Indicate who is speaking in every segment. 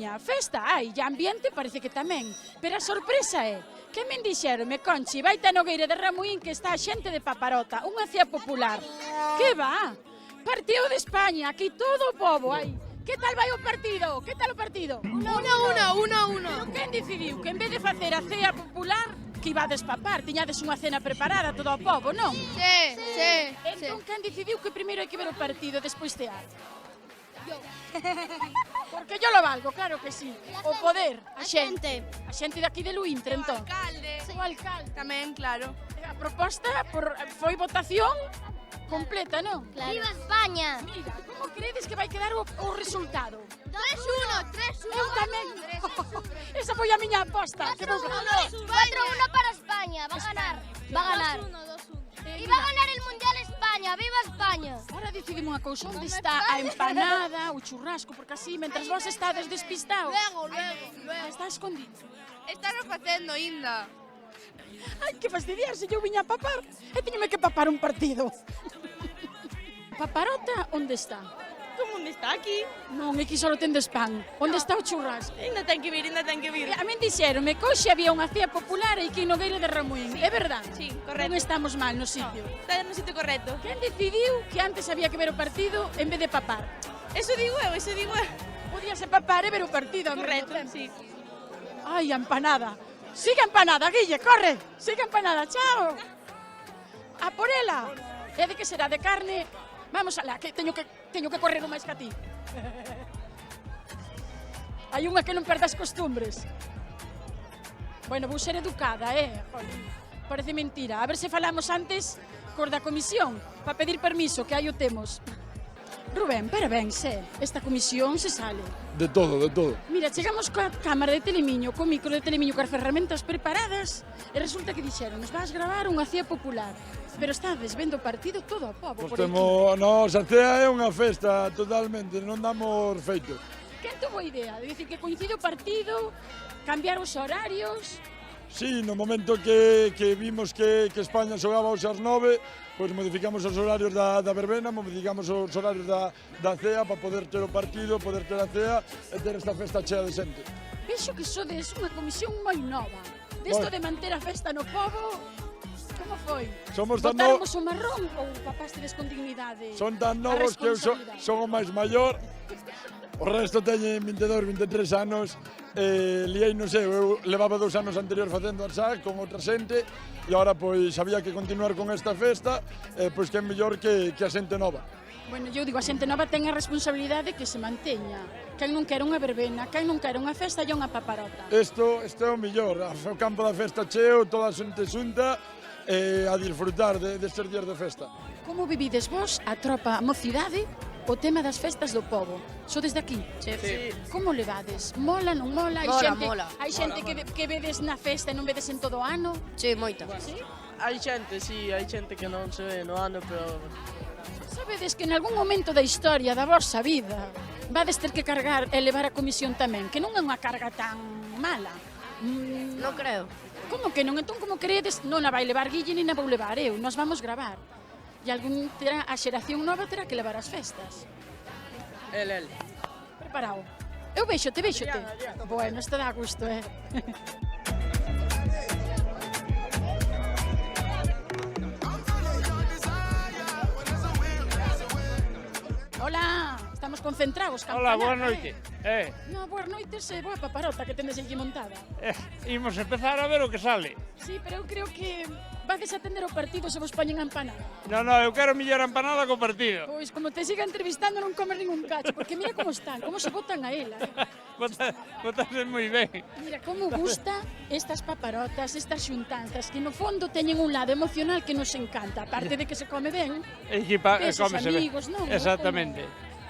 Speaker 1: veña, festa hai, e ambiente parece que tamén. Pero a sorpresa é que me dixeronme, Conchi, vai ta Nogueira de Ramuín que está a xente de Paparota, unha cea popular. Que va? Partido de España, aquí todo o pobo, hai. Que tal vai o partido? Que tal o partido?
Speaker 2: 1-1.
Speaker 1: Pero quen decidiu que en vez de facer a cea popular que ibades papar, tiñades unha cena preparada todo o pobo, non?
Speaker 2: Sí.
Speaker 1: Entón, quen decidiu que primeiro hai que ver o partido e despois cear?
Speaker 2: Yo.
Speaker 1: Porque yo lo valgo, claro que sí. O poder, a xente.
Speaker 2: xente.
Speaker 1: A xente de aquí de Luíntre, entón.
Speaker 2: Alcalde.
Speaker 1: O alcalde.
Speaker 2: Tamén, claro.
Speaker 1: A proposta foi votación completa, non?
Speaker 2: Claro.
Speaker 3: ¡Viva España!
Speaker 1: Mira, como credes que vai quedar o resultado?
Speaker 2: 3-1.
Speaker 1: Eu tamén. Esa foi a miña aposta. Que vou
Speaker 3: 4-1 para España, va a ganar. Va a ganar.
Speaker 2: 2-1.
Speaker 3: Y va a ganar el Mundial España, ¡viva España!
Speaker 1: Ahora decidimos unha cousa, onde está a empanada, o churrasco, porque así, mentras vos estades despistados,
Speaker 2: Luego.
Speaker 1: está escondido.
Speaker 2: Están facendo ainda.
Speaker 1: Ai, que fastidiarse, eu viña a papar e teñome que papar un partido. Paparota, onde está?
Speaker 2: Como onde está aquí?
Speaker 1: Non, aquí só tendes pan. Onde está o churrasco?
Speaker 2: Ainda ten que vir.
Speaker 1: A min dixeronme que hoxe había unha cea popular aquí en Nogueira de Ramuín. É verdad?
Speaker 2: Sí,
Speaker 1: Non
Speaker 2: correcto.
Speaker 1: estamos mal no sitio.
Speaker 2: Está no sitio correcto.
Speaker 1: Quen decidiu que antes había que ver o partido en vez de papar?
Speaker 2: Eso digo eu.
Speaker 1: Podíase papar e ver o partido. ao mesmo
Speaker 2: Correcto,
Speaker 1: tempo.
Speaker 2: sí.
Speaker 1: Ai, a empanada. Siga empanada, Guille, corre. Siga empanada, chao. A por ela. E de que será? De carne? Vamos alá, que teño que correr o máis que a ti. Hai unha que non perde as costumbres. Bueno, vou ser educada, Jolín, parece mentira. A ver se falamos antes cos da comisión, para pedir permiso, que aí o temos. Rubén, parabéns, esta comisión se sale.
Speaker 4: De todo, de todo.
Speaker 1: Mira, chegamos coa cámara de Telemiño, co micro de Telemiño, coas ferramentas preparadas, e resulta que dixeron, nos vas gravar unha cea popular, pero estades vendo o partido todo a pobo
Speaker 4: Pois
Speaker 1: por aquí.
Speaker 4: nos, a cea é unha festa totalmente, non damos feito.
Speaker 1: Quen tuvo a idea de dicir que coincide o partido, cambiar os horarios?
Speaker 4: Sí, no momento que vimos que España xogaba hoxe ás 9, pois modificamos os horarios da verbena, modificamos os horarios da cea para poder ter o partido, poder ter a cea e ter esta festa chea de xente.
Speaker 1: Vexo que sodes unha comisión moi nova. Desto
Speaker 4: Bueno.
Speaker 1: de manter a festa no pobo, como foi?
Speaker 4: Somos tan
Speaker 1: Botarmos o marrón ou papastedes con dignidade?
Speaker 4: Son tan novos que eu son o máis maior, o resto teñen 22, 23 anos, liei, non sei, eu levaba 2 anos anterior facendo arsá con outra xente e agora pois había que continuar con esta festa, pois que é mellor que a xente nova.
Speaker 1: Bueno, eu digo, a xente nova ten a responsabilidade que se manteña. Quen non quere unha verbena, quen non quere unha festa e unha paparota.
Speaker 4: Isto é o mellor, o campo da festa cheo, toda a xente xunta, a disfrutar destes días de festa.
Speaker 1: Como vivides vos, a tropa, a mocidade, o tema das festas do pobo? Sodes de aquí?
Speaker 2: Sí.
Speaker 1: Como levades? Mola, non mola?
Speaker 3: Mola.
Speaker 1: Hai xente que vedes na festa e non vedes en todo o ano?
Speaker 3: Sí, moita.
Speaker 1: Sí?
Speaker 5: Hai xente que non se ve no ano, pero
Speaker 1: Sabedes que en algún momento da historia da vosa vida vades ter que cargar e levar a comisión tamén, que non é unha carga tan mala.
Speaker 3: Non creo.
Speaker 1: Como que non? Entón, como credes, non a vai levar Guille ni na vou levar eu, nos vamos gravar. E a xeración nova terá que levar as festas.
Speaker 5: el.
Speaker 1: Preparado. Eu véxote. Bueno, isto dá gusto, Hola, estamos concentrados,
Speaker 6: Hola,
Speaker 1: campanar,
Speaker 6: boa noite.
Speaker 1: No, boas noites e boa paparota que tendes aquí montada.
Speaker 6: Imos empezar a ver o que sale.
Speaker 1: Sí, pero eu creo que vades atender o partido se vos poñen a empanada.
Speaker 6: Non, eu quero millor empanada co partido.
Speaker 1: Pois, como te siga entrevistando non comes ningún cacho, porque mira como están, como se botan a ela.
Speaker 6: Botase moi ben.
Speaker 1: Mira, como gusta estas paparotas, estas xuntanzas, que no fondo teñen un lado emocional que nos encanta, aparte de que se come ben, ves os
Speaker 6: Cómese ben.
Speaker 1: amigos, non?
Speaker 6: Exactamente.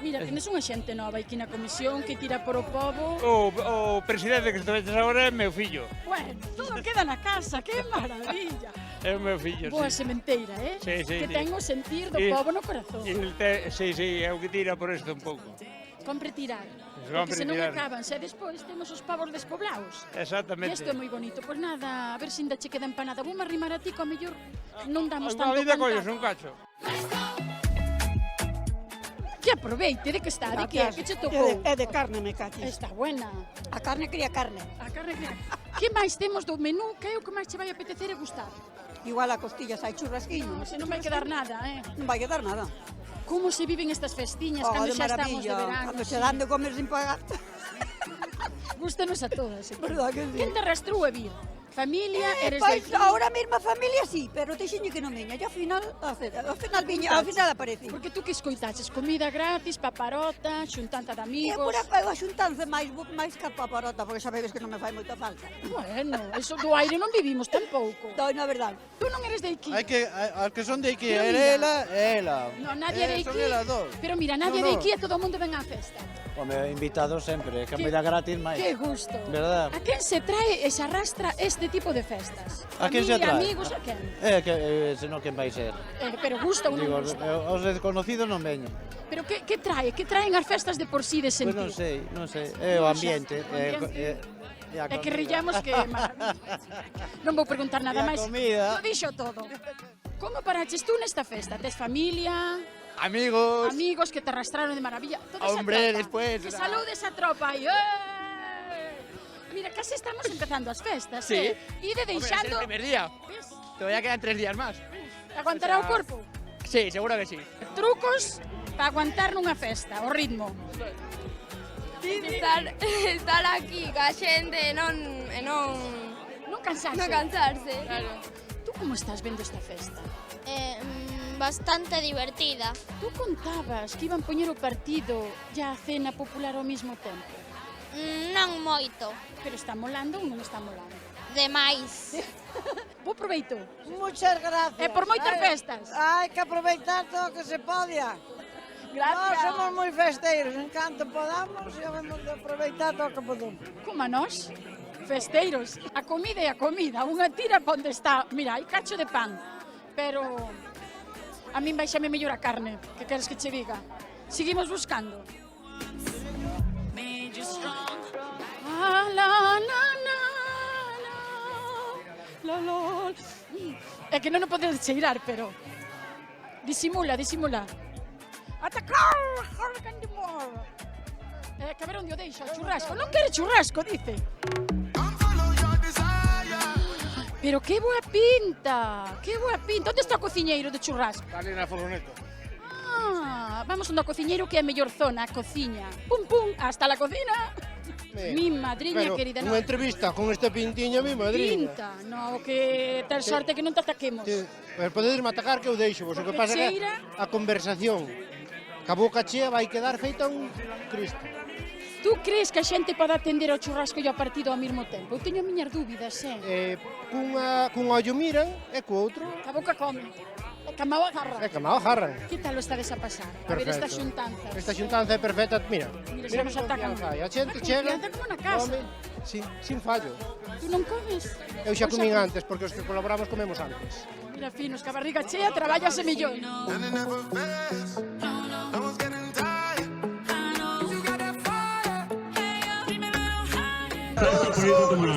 Speaker 1: Mira, tenes unha xente nova aquí na comisión que tira por o pobo.
Speaker 6: O presidente que estuveches agora é meu fillo.
Speaker 1: Bueno, todo queda na casa, que maravilla.
Speaker 6: É o meu fillo,
Speaker 1: Boa
Speaker 6: sí.
Speaker 1: sementeira,
Speaker 6: Sí,
Speaker 1: que
Speaker 6: sí.
Speaker 1: ten o sentir do
Speaker 6: Sí.
Speaker 1: pobo no corazón.
Speaker 6: Sí, é o que tira por isto un pouco.
Speaker 1: Compre tirar.
Speaker 6: Compre
Speaker 1: Porque senón
Speaker 6: tirar.
Speaker 1: acabanse e despois temos os pavos despoblados. E
Speaker 6: Exactamente.
Speaker 1: isto é moi bonito. Pois nada, a ver se ainda che queda empanada. Vou arrimar a ti, que ao mellor non damos
Speaker 6: Igual
Speaker 1: tanto
Speaker 6: ainda colles
Speaker 1: cantar.
Speaker 6: un cacho.
Speaker 1: Que aproveite, de que está, de que é, que che
Speaker 7: É
Speaker 1: tocou.
Speaker 7: de carne, me cachis.
Speaker 1: Está buena.
Speaker 7: A carne cría carne.
Speaker 1: A carne que... Que máis temos do menú? Que é o que máis che vai apetecer e gustar?
Speaker 7: Igual a costillas hai churrasquiño.
Speaker 1: Se non vai quedar nada,
Speaker 7: Non vai quedar nada.
Speaker 1: Como se viven estas festiñas cando
Speaker 7: De
Speaker 1: xa estamos de
Speaker 7: maravilla.
Speaker 1: verano?
Speaker 7: Cando se dan de comer sin pagar.
Speaker 1: Gústanos a todas.
Speaker 7: Verdad que sí?
Speaker 1: Quen te arrastrou a vir? Familia, eres
Speaker 7: Pois
Speaker 1: de aquí?
Speaker 7: ahora mesma familia sí, pero teixeño que non veña. E ao final viña, ao final aparece.
Speaker 1: Porque tú que escoitaches? Comida gratis, paparota, xuntanta de
Speaker 7: E
Speaker 1: amigos...
Speaker 7: por a xuntanza máis que a paparota, porque xa vedes que non me fai moita falta.
Speaker 1: Bueno, eso do aire non vivimos tampouco.
Speaker 7: Doi, na verdade.
Speaker 1: Tú non eres de aquí.
Speaker 8: As que son de aquí,
Speaker 1: Pero mira.
Speaker 8: ela.
Speaker 1: No, nadie de
Speaker 8: Son
Speaker 1: aquí.
Speaker 8: elas dos.
Speaker 1: Pero mira, nadie
Speaker 8: No,
Speaker 1: de
Speaker 8: no.
Speaker 1: aquí e todo o mundo ven á festa.
Speaker 8: Home, invitados sempre,
Speaker 1: Que-
Speaker 8: comida gratis máis.
Speaker 1: Que gusto.
Speaker 8: Verdad.
Speaker 1: A quen se trae e se arrastra este tipo de festas?
Speaker 8: A quen se
Speaker 1: Familia,
Speaker 8: trae?
Speaker 1: amigos, a quen?
Speaker 8: Senón quen vai ser.
Speaker 1: Pero gusta ou non
Speaker 8: Digo,
Speaker 1: gusta?
Speaker 8: os desconocidos non veñen.
Speaker 1: Pero que trae? Que traen as festas de por sí de
Speaker 8: Pois
Speaker 1: sentir?
Speaker 8: non sei. É o ambiente.
Speaker 1: É que rillamos que maravilla. Non vou preguntar nada
Speaker 8: E a
Speaker 1: máis.
Speaker 8: comida.
Speaker 1: Lo dixo todo. Como paraches tú nesta festa? Tes familia,
Speaker 8: Amigos.
Speaker 1: amigos que te arrastraron de maravilla? Toda esa
Speaker 8: Hombre,
Speaker 1: tropa.
Speaker 8: después,
Speaker 1: Que
Speaker 8: ¿verdad?
Speaker 1: salude esa tropa aí. Mira, casi estamos empezando as festas,
Speaker 9: Sí.
Speaker 1: Ide deixando...
Speaker 9: primer día.
Speaker 1: ¿Ves?
Speaker 9: Todavía quedan 3 días más.
Speaker 1: Aguantará
Speaker 9: O
Speaker 1: o
Speaker 9: sea,
Speaker 1: corpo?
Speaker 9: Sí, seguro que sí.
Speaker 1: Trucos para aguantar nunha festa, o ritmo.
Speaker 2: Estar aquí ca xente e non
Speaker 1: Non cansarse.
Speaker 2: cansarse.
Speaker 1: Tú como estás vendo esta festa?
Speaker 3: Bastante divertida.
Speaker 1: Tú contabas que iban poñer o partido e a cena popular ao mesmo tempo.
Speaker 3: Non moito.
Speaker 1: Pero está molando ou non está molando?
Speaker 3: Demais.
Speaker 1: Bo proveito.
Speaker 7: Muchas gracias.
Speaker 1: E por moitas festas.
Speaker 7: Hai que aproveitar todo o que se podia. Nós somos moi festeiros, en canto podamos, e vamos de aproveitar todo o que podemos.
Speaker 1: Como a nós, festeiros. A comida é a comida. Unha tira pa onde está. Mira, hai cacho de pan. Pero a min baixame mellor a carne. Que queres que che diga? Seguimos buscando. Ah, la, na, na, na, la, la. É que non o podes cheirar, pero... Disimula, disimula. Atacar! Hurricane de Moor! Que a ver onde o deixa, o churrasco. Non quere churrasco, dice. Pero que boa pinta! Que boa pinta! Onde está o cociñeiro de churrasco?
Speaker 8: Ali na furgoneta.
Speaker 1: Vamos onde o cociñeiro que é a mellor zona, a cociña. Pum, pum, hasta la cocina. Mi madriña querida, no.
Speaker 8: Unha entrevista con esta pintiña, mi madriña.
Speaker 1: Pinta, no, que ter sorte que non te ataquemos.
Speaker 8: Pero podedes atacar que eu deixo, vos o que
Speaker 1: Porque
Speaker 8: pasa que
Speaker 1: cheira.
Speaker 8: a conversación ca boca chea vai quedar feita un Cristo.
Speaker 1: Tú crees que a xente pode atender ao churrasco e ao partido ao mesmo tempo? Eu teño miñas dúbidas,
Speaker 8: Cun ollo miran e co outro
Speaker 1: A boca come. E que a mao agarra.
Speaker 8: é que mal jarran.
Speaker 1: Que tal o estades a pasar? A ver esta xuntanza.
Speaker 8: Esta xuntanza é perfecta, mira.
Speaker 1: Mira, xa nos
Speaker 8: que
Speaker 1: atacan.
Speaker 8: confianza hai. A xente
Speaker 1: Una
Speaker 8: chega,
Speaker 1: confianza como na casa.
Speaker 8: come, sin fallo.
Speaker 1: Tú non comes?
Speaker 8: Eu xa
Speaker 1: Pois
Speaker 8: comín
Speaker 1: a-
Speaker 8: antes, porque os que colaboramos comemos antes.
Speaker 1: Mira, finos, que a barriga chea, traballase mellor.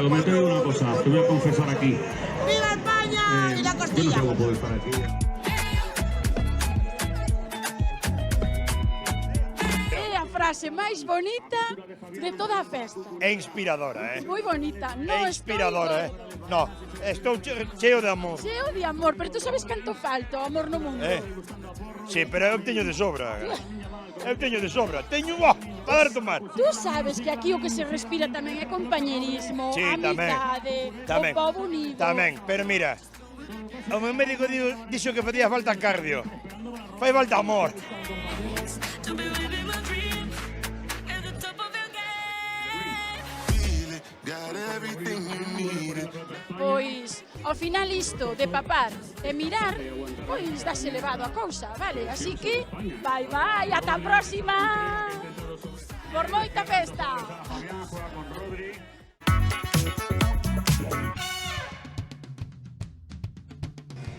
Speaker 10: Me tengo una cosa, te voy a confesar aquí. ¡Viva España! Y la costilla. Yo no tengo poder para aquí.
Speaker 1: É a frase máis bonita de toda a festa.
Speaker 4: É inspiradora,
Speaker 1: Moi bonita. No
Speaker 4: É inspiradora, No, estou cheo de amor.
Speaker 1: Cheo de amor, pero tú sabes canto falta o amor no mundo.
Speaker 4: Sí, pero eu teño de sobra. Teño, para dar tomar.
Speaker 1: Tú sabes que aquí o que se respira tamén é compañerismo,
Speaker 4: Sí,
Speaker 1: amizade,
Speaker 4: tamén.
Speaker 1: o povo unido.
Speaker 4: Tamén, pero mira, o meu médico dixo que facía falta cardio. Fai falta amor.
Speaker 1: Pois, ao final isto de papar e mirar, pois dáse elevado a cousa, vale? Así que, bye bye, ata a próxima! Por moita festa!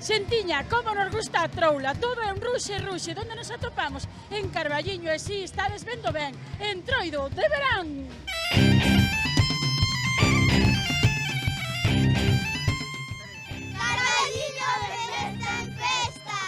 Speaker 1: Xentiña, como nos gusta a troula, todo é un ruxe, donde nos atopamos? En Carballiño, e si, estades vendo ben, en Troido de Verán!
Speaker 3: Carballiño de festa en festa.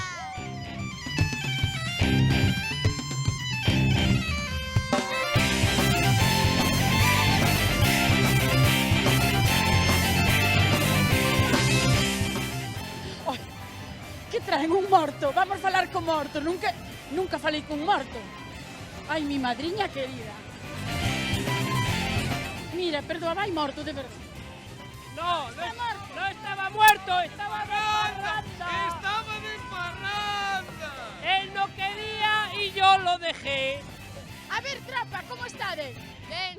Speaker 1: traen un morto, vamos falar co morto, nunca falei con morto. Ai, mi madriña querida. Mira, perdoa, vai morto, de verdade.
Speaker 5: No, no estaba muerto, estaba de parranda.
Speaker 6: Estaba de parranda.
Speaker 5: Él no quería y yo lo dejé.
Speaker 1: A ver, trapa, como estades?
Speaker 2: Ben,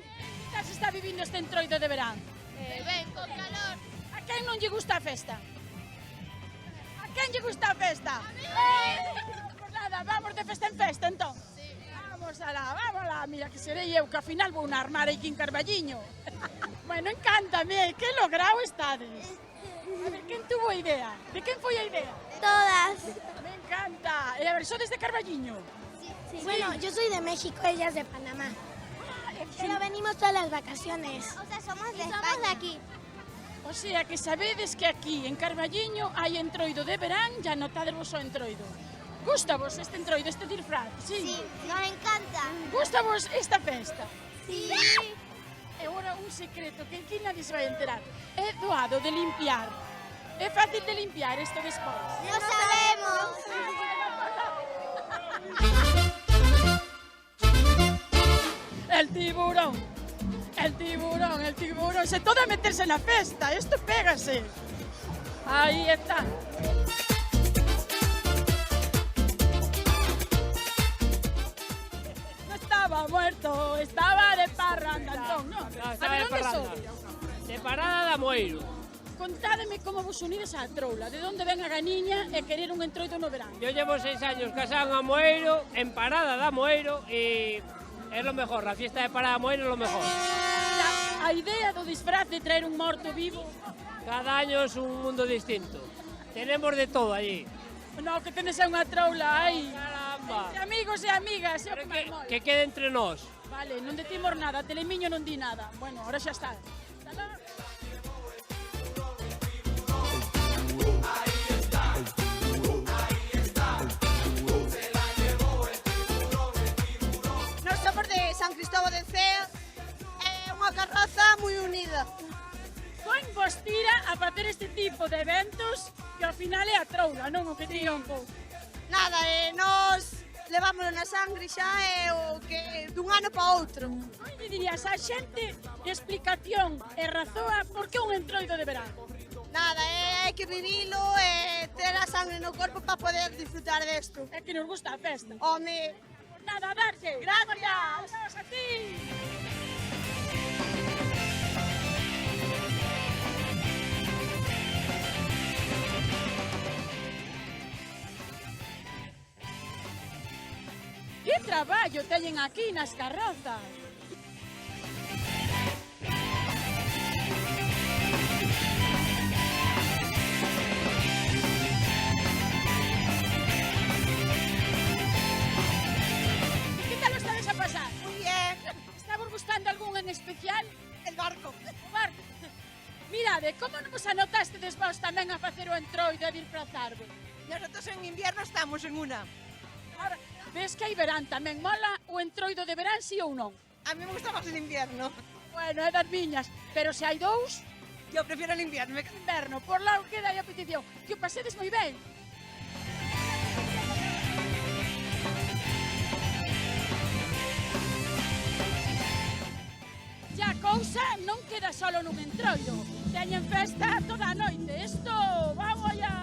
Speaker 1: Que se está vivindo este entroido de verán?
Speaker 2: ben, con calor.
Speaker 1: A quen non lle gusta a festa? A quen lle gusta a festa? Pues nada, vamos de festa en festa, entón. Vamos alá, mira que serei eu, que ao final vou na armar aquí en Carballiño. Bueno, encántame, que lograo estades. A ver, quen tuvo a idea? De quen foi a idea?
Speaker 3: Todas.
Speaker 1: Me encanta. E a ver, sodes de Carballiño?
Speaker 3: Sí. Bueno, yo soy de México, ella es de Panamá. Pero venimos todas las vacaciones. O sea, somos de España. Somos de aquí.
Speaker 1: O sea, que sabedes que aquí, en Carballiño, hai entroido de verán, ya notades vos o entroido. Gusta vos este entroido, este disfraz?
Speaker 3: Sí, nos encanta.
Speaker 1: Gusta vos esta festa?
Speaker 3: Sí.
Speaker 1: E agora un secreto que aquí nadie se vai enterar. É doado de limpiar. É fácil de limpiar isto despois.
Speaker 3: No sabemos.
Speaker 1: El tiburón. Se todo a meterse na festa. Isto pégase. Aí está. No estaba muerto, estaba de parranda, Antón, non?
Speaker 5: No,
Speaker 1: A
Speaker 5: estaba
Speaker 1: ver,
Speaker 5: de
Speaker 1: onde
Speaker 5: parranda.
Speaker 1: sodes?
Speaker 5: De parada de Amoeiro.
Speaker 1: Contádeme como vos unides á troula, de onde ven a ganiña e querer un entroido no verán.
Speaker 5: Yo llevo 6 años casado en Amoeiro, en parada de Amoeiro, y es lo mejor. La fiesta de parada de Amoeiro es lo mejor.
Speaker 1: A idea do disfraz de traer un morto vivo,
Speaker 5: Cada año es un mundo distinto. Tenemos de todo allí.
Speaker 1: no, que tenes a unha troula aí.
Speaker 5: Caramba.
Speaker 1: Entre amigos e amigas, é o
Speaker 5: Pero
Speaker 1: que máis mola.
Speaker 5: que quede entre nós.
Speaker 1: Vale, non decimos nada, Telemiño non di nada. Bueno, ahora xa está. Hasta logo.
Speaker 7: Nós somos de San Cristóbal de Cea, é unha carroza moi unida.
Speaker 1: Con vos tira a facer este tipo de eventos que ao final é a troula, non o que tira un pouco.
Speaker 7: Nada, nós levámoslo na sangre xa o que dun ano para outro.
Speaker 1: Ai, lle dirías a xente explicación e razoa por que un entroido de verán.
Speaker 7: Nada, hai que vivilo e ter a sangre no corpo para poder disfrutar desto.
Speaker 1: É que nos gusta a festa.
Speaker 7: Home,
Speaker 1: Nada, a darlle. Gracias. Vamos a ti. Que traballo teñen aquí nas carrozas. Que tal o estades a pasar?
Speaker 7: moi bien,
Speaker 1: Estamos buscando algún en especial?
Speaker 7: el barco.
Speaker 1: O barco. Mirade, como non vos anotastes vos tamén a facer o entroido e disfrazarvos?
Speaker 7: Nosotros en invierno estamos en una.
Speaker 1: Ahora, ves que hai verán tamén, mola o entroido de verán, sí ou non?
Speaker 7: A mí me gusta más el invierno.
Speaker 1: Bueno, é das miñas, pero se hai dous,
Speaker 7: Yo prefiero el invierno.
Speaker 1: inverno, por lá queda aí a petición. Que o pasedes moi ben. Ya a cousa non queda solo nun entroido. Teñen festa toda a noite. Isto, vamos allá.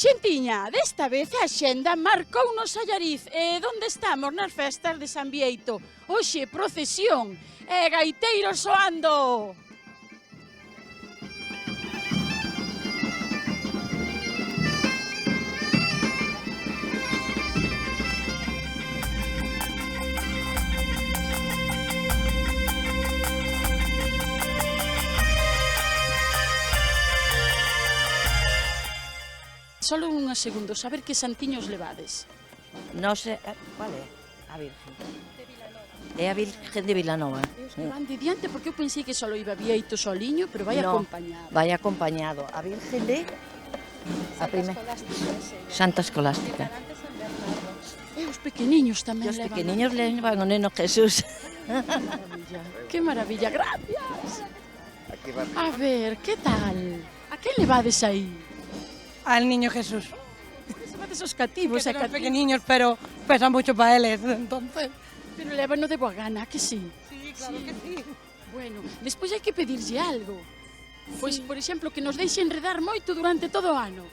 Speaker 1: Xentiña, desta vez a xenda marcounos a Allariz. E onde estamos? Nas festas de San Bieito. Hoxe, procesión e gaiteiros soando. Solo uns segundos, a ver que santiños levades.
Speaker 11: No sé, ¿cuál é? A Virgen. É a Virgen de Vilanova.
Speaker 1: E os que van de diante, porque eu pensei que só iba Bieito soliño, pero vai
Speaker 11: No,
Speaker 1: acompañado.
Speaker 11: vai acompañado. A Virgen de A primeira. Santa Escolástica.
Speaker 1: E os pequeniños tamén
Speaker 11: Os
Speaker 1: levan.
Speaker 11: pequeniños levan o neno Jesús.
Speaker 1: Que maravilla, gracias. A ver, que tal? A quen levades aí?
Speaker 7: Al niño Jesús.
Speaker 1: Levades os cativos,
Speaker 7: Que son pequeniños, pero pesan mucho para él, entonces.
Speaker 1: Pero lévano de boa gana, que sí?
Speaker 7: Sí, claro que sí.
Speaker 1: Bueno, despois hai que pedirlle algo. Pois, por exemplo, que nos deixe enredar moito durante todo o ano.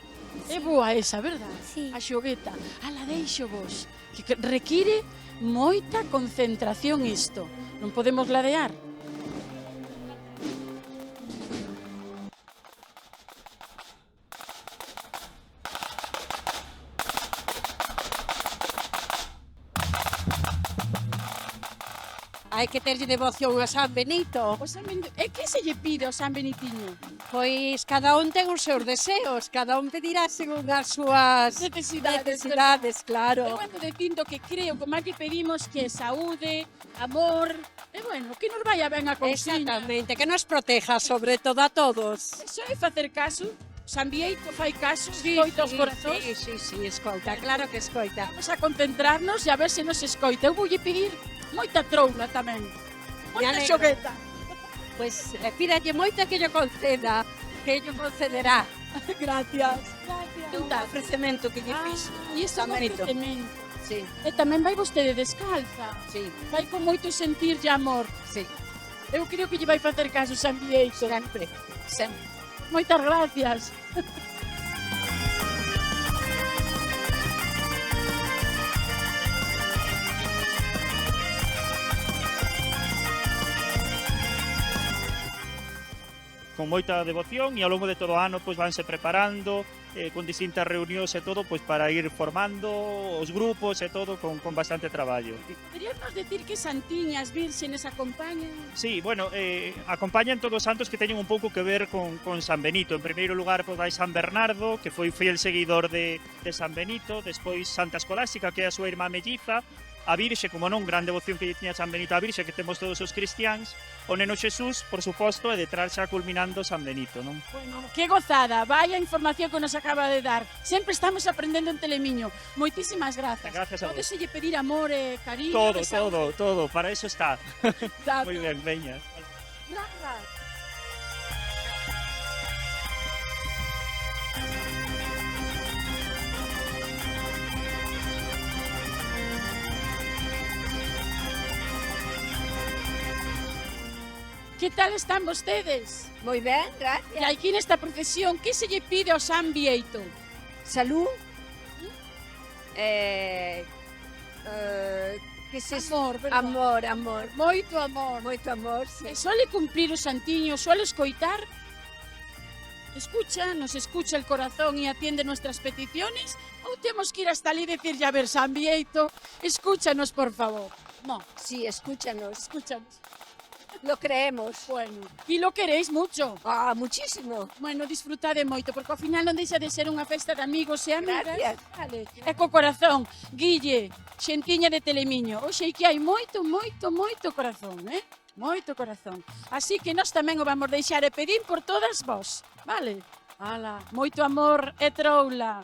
Speaker 1: É boa esa, verdad?
Speaker 3: Sí.
Speaker 1: A xogueta. La deixo vos. Que require moita concentración isto. Non podemos ladear.
Speaker 12: Hai que terlle devoción a San Benito.
Speaker 1: O San Benito, e que se lle pide ao San Benitiño?
Speaker 12: Pois cada un ten os seus deseos, cada un pedirá según as súas necesidades, claro.
Speaker 1: Eu ando dicindo que creo que máis que pedimos que saúde, amor, e bueno, que nos vaya ben a cousiña.
Speaker 12: Exactamente, que nos proteja sobre todo a todos.
Speaker 1: Iso é facer caso. San Bieito fai caso, escoita os corazóns.
Speaker 12: Sí, escoita, claro que escoita.
Speaker 1: Vamos a concentrarnos e a ver se nos escoita. Eu voulle pedir moita troula tamén. Moita xogueta.
Speaker 12: Pois pídalle moito que yo conceda, que yo concederá.
Speaker 1: Gracias.
Speaker 12: Un ofrecemento que lle fixo.
Speaker 1: E iso é un ofrecemento.
Speaker 12: Sí.
Speaker 1: E tamén vai vostede descalza.
Speaker 12: Sí.
Speaker 1: Vai con moito sentir de amor.
Speaker 12: Sí.
Speaker 1: Eu creo que lle vai facer caso San Bieito.
Speaker 12: Sempre, sempre.
Speaker 1: Moitas gracias.
Speaker 13: Con moita devoción e ao longo de todo o ano pois vanse preparando con distintas reunións e todo pois para ir formando os grupos e todo con bastante traballo.
Speaker 1: Queríamos decir que santiñas, vírgenes acompañan?
Speaker 13: Sí, bueno, acompañan todos os santos que teñen un pouco que ver con San Benito. En primeiro lugar pois vai San Bernardo, que foi fiel seguidor de San Benito, despois Santa Escolástica, que é a súa irmá melliza, a Virxe, como non, gran devoción que lle tiña San Benito a Virxe, que temos todos os cristiáns, o neno Xesús, por suposto, e detrás xa culminando San Benito, non?
Speaker 1: Bueno, que gozada, vaya información que nos acaba de dar. Sempre estamos aprendendo en Telemiño. Moitísimas grazas.
Speaker 13: Gracias a vos.
Speaker 1: Pódeselle pedir amor e cariño.
Speaker 13: Todo, para eso está. Moi ben, veña.
Speaker 1: Gracias. Que tal están vostedes?
Speaker 12: Moi ben, gracias.
Speaker 1: E aquí nesta procesión, que se lle pide ao San Bieito?
Speaker 12: Salud. Que se...
Speaker 1: Amor, verdad?
Speaker 12: Amor.
Speaker 1: Moito amor.
Speaker 12: Moito amor, sí.
Speaker 1: E suele cumplir o santiño, suele escoitar? Nos escucha el corazón y atiende nuestras peticiones? ¿O tenemos que ir hasta allí y decirle, a ver, San Bieito, escúchanos, por favor? No.
Speaker 12: Sí, escúchanos.
Speaker 1: Escúchanos.
Speaker 12: Lo creemos.
Speaker 1: Bueno, y lo queréis mucho.
Speaker 12: Ah, muchísimo.
Speaker 1: Bueno, disfrutade moito, porque ao final non deixa de ser unha festa de amigos e amigas.
Speaker 12: Gracias.
Speaker 1: Vale. E co corazón, Guille, xentiña de Telemiño. Oxe, que hai moito corazón, Moito corazón. Así que nós tamén o vamos deixar e pedir por todas vos, vale? Ala, moito amor e troula.